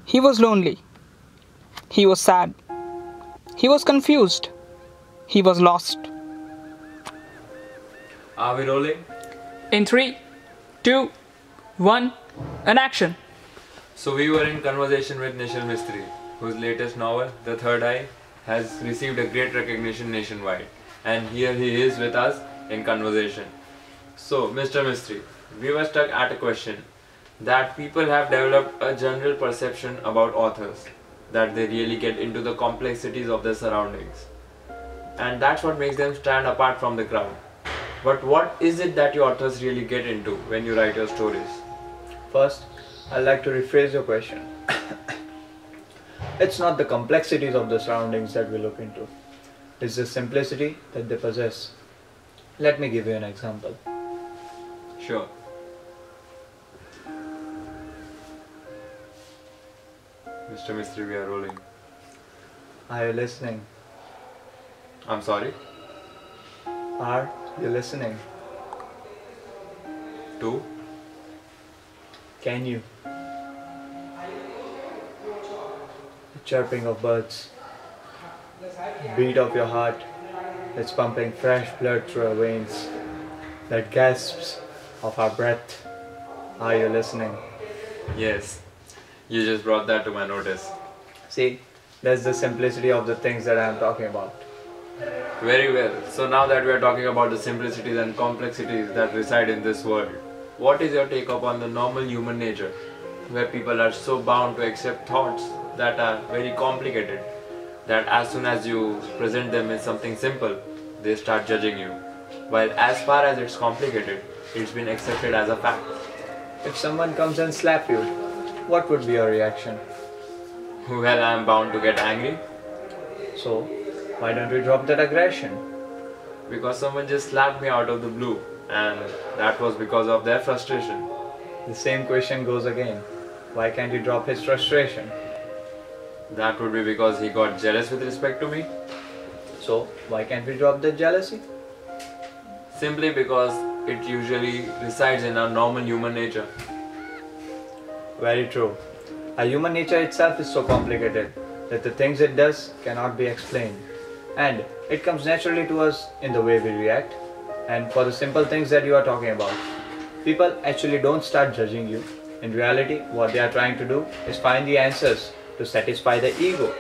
He was lonely. He was sad. He was confused. He was lost. Are we rolling? In 3, 2, 1, and action. So we were in conversation with Nishil Mistry, whose latest novel, The Third Eye, has received a great recognition nationwide. And here he is with us in conversation. So, Mr. Mistry, we were stuck at a question that people have developed a general perception about authors, that they really get into the complexities of their surroundings. And that's what makes them stand apart from the crowd. But what is it that your authors really get into when you write your stories? First, I'd like to rephrase your question. It's not the complexities of the surroundings that we look into. It's the simplicity that they possess. Let me give you an example. Sure. Mr. Mistry, we are rolling. Are you listening? I'm sorry? Are you listening? Two? Can you? The chirping of birds, the beat of your heart that's pumping fresh blood through our veins, that gasps of our breath. Are you listening? Yes. You just brought that to my notice. See, that's the simplicity of the things that I am talking about. Very well. So now that we are talking about the simplicities and complexities that reside in this world, what is your take upon the normal human nature, where people are so bound to accept thoughts that are very complicated, that as soon as you present them as something simple, they start judging you, while as far as it's complicated, it's been accepted as a fact. If someone comes and slaps you, what would be your reaction? Well, I am bound to get angry. So, why don't we drop that aggression? Because someone just slapped me out of the blue, and that was because of their frustration. The same question goes again. Why can't you drop his frustration? That would be because he got jealous with respect to me. So, why can't we drop the jealousy? Simply because it usually resides in our normal human nature. Very true. Our human nature itself is so complicated that the things it does cannot be explained. And it comes naturally to us in the way we react. And for the simple things that you are talking about, people actually don't start judging you. In reality, what they are trying to do is find the answers to satisfy their ego,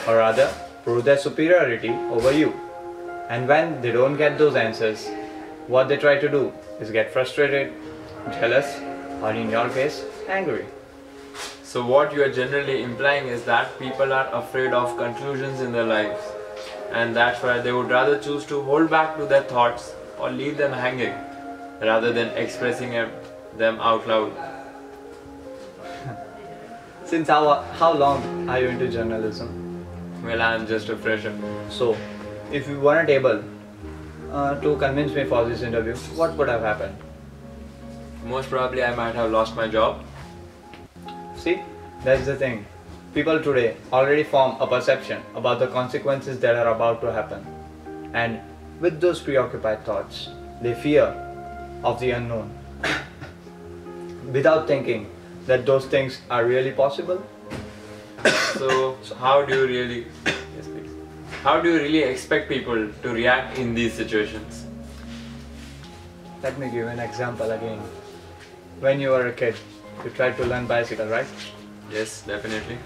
or rather, prove their superiority over you. And when they don't get those answers, what they try to do is get frustrated, jealous, or in your case, angry. So what you are generally implying is that people are afraid of conclusions in their lives, and that's why they would rather choose to hold back to their thoughts or leave them hanging rather than expressing them out loud. Since how long are you into journalism? Well, I am just a fresher. So, if you weren't able to convince me for this interview, what would have happened? Most probably I might have lost my job. See, that's the thing. People today already form a perception about the consequences that are about to happen. And with those preoccupied thoughts, they fear of the unknown without thinking that those things are really possible. So how do you really, yes please, how do you really expect people to react in these situations? Let me give an example again. When you were a kid, you tried to learn bicycle, right? Yes, definitely.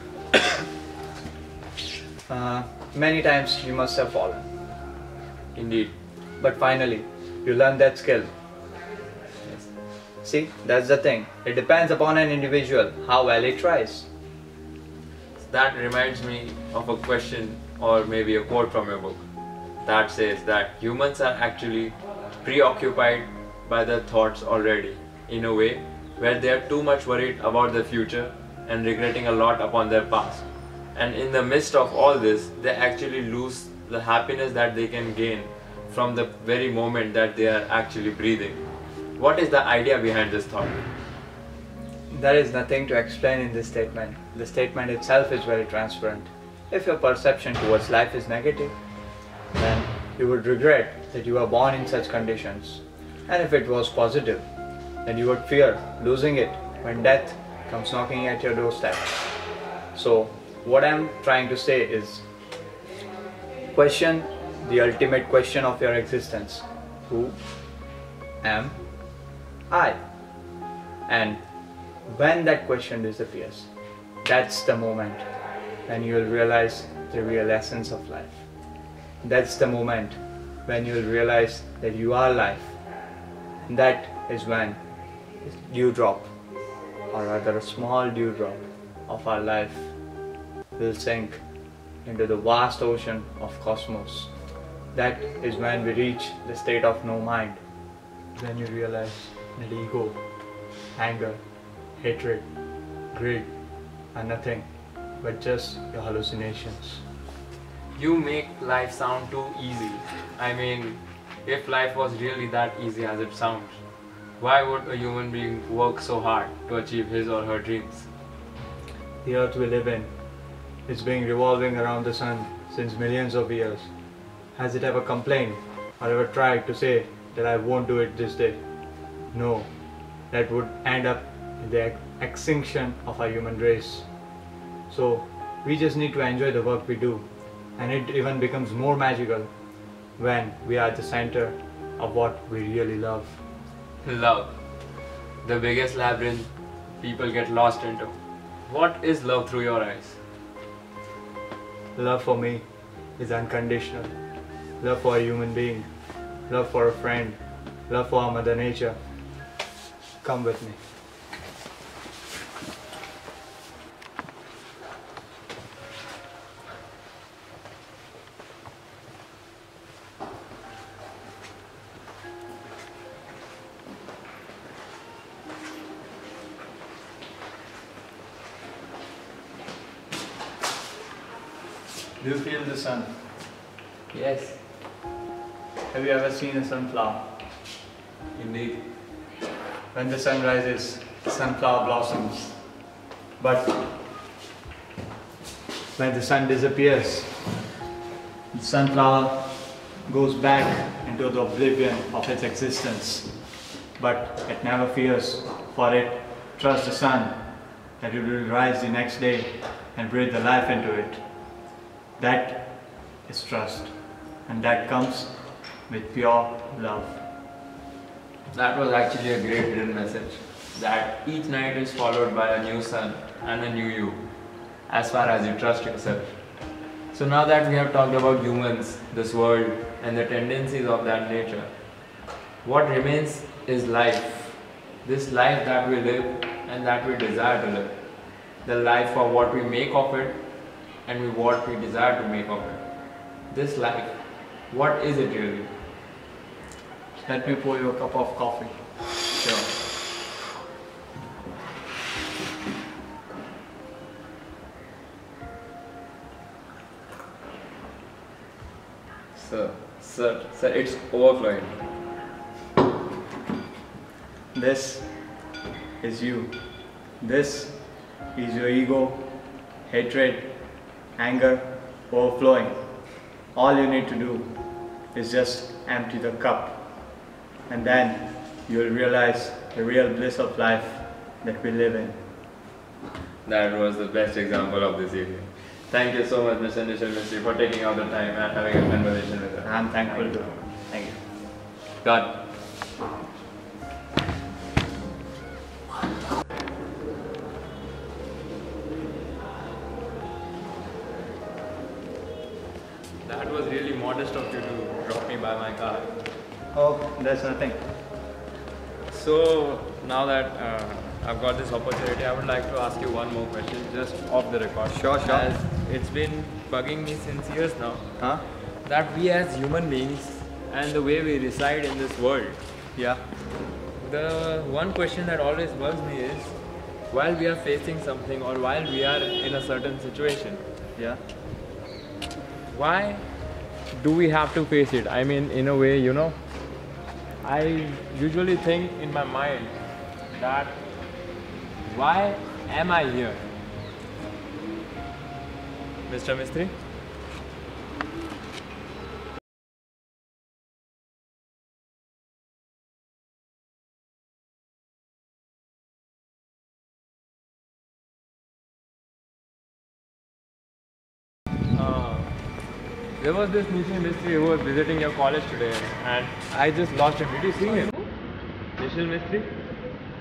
Many times you must have fallen. Indeed. But finally, you learn that skill. Yes. See, that's the thing. It depends upon an individual how well he tries. That reminds me of a question or maybe a quote from your book that says that humans are actually preoccupied by their thoughts already, in a way where they are too much worried about the future and regretting a lot upon their past. And in the midst of all this, they actually lose the happiness that they can gain from the very moment that they are actually breathing. What is the idea behind this thought? There is nothing to explain in this statement. The statement itself is very transparent. If your perception towards life is negative, then you would regret that you were born in such conditions. And if it was positive, then you would fear losing it when death comes knocking at your doorstep. So, what I'm trying to say is question the ultimate question of your existence: who am I? And when that question disappears, that's the moment when you'll realize the real essence of life. That's the moment when you'll realize that you are life. And that is when a dewdrop, or rather a small dewdrop of our life, will sink into the vast ocean of cosmos. That is when we reach the state of no mind. Then you realize that ego, anger, hatred, greed are nothing but just your hallucinations. You make life sound too easy. I mean, if life was really that easy as it sounds, why would a human being work so hard to achieve his or her dreams? The earth we live in is being revolving around the sun since millions of years. Has it ever complained or ever tried to say that I won't do it this day? No, that would end up in the extinction of our human race. So we just need to enjoy the work we do, and it even becomes more magical when we are at the center of what we really love. Love. The biggest labyrinth people get lost into. What is love through your eyes? Love for me is unconditional. Love for a human being, love for a friend, love for our Mother Nature. Come with me. Do you feel the sun? Yes, Have you ever seen a sunflower? indeed. When the sun rises, the sunflower blossoms. But when the sun disappears, the sunflower goes back into the oblivion of its existence. But it never fears, for it trusts the sun that it will rise the next day and breathe the life into it. That is trust, and that comes with pure love. That was actually a great hidden message. That each night is followed by a new sun and a new you, as far as you trust yourself. So now that we have talked about humans, this world, and the tendencies of that nature, what remains is life. This life that we live and that we desire to live. The life for what we make of it and what we desire to make of it. This life, what is it really? Let me pour you a cup of coffee. Sure. Sir, it's overflowing. This is you. This is your ego, hatred, anger overflowing. All you need to do is just empty the cup, and then you'll realize the real bliss of life that we live in. That was the best example of this evening. Thank you so much, Mr. Nishil Mistry, for taking out the time and having a conversation with us. I'm thankful to. Thank you. God. That was really modest of you to drop me by my car. Oh, there's nothing. So now that I've got this opportunity, I would like to ask you one more question, just off the record. Sure. As it's been bugging me since years now, Huh? that we as human beings and the way we reside in this world, Yeah. the one question that always bugs me is, while we are facing something or while we are in a certain situation, Yeah. why do we have to face it? I mean, in a way, I usually think in my mind that why am I here? Mr. Mistry? There was this Nishil Mistry who was visiting your college today and I just lost him. Did you see him? Nishil Mistry?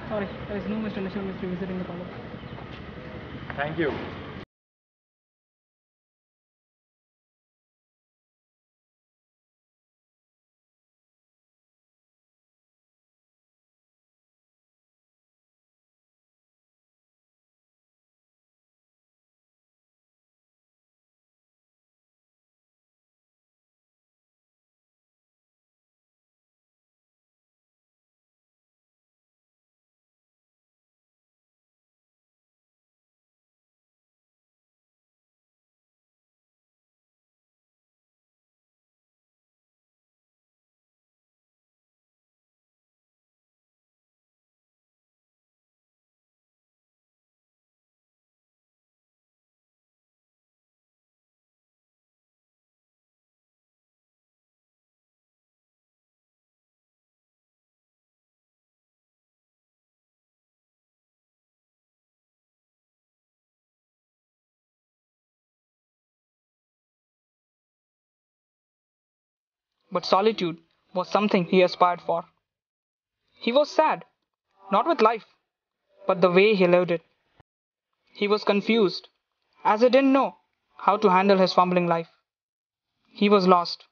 Sorry, there is no Mr. Nishil Mistry visiting the college. Thank you. But solitude was something he aspired for. He was sad, not with life, but the way he lived it. He was confused, as he didn't know how to handle his fumbling life. He was lost.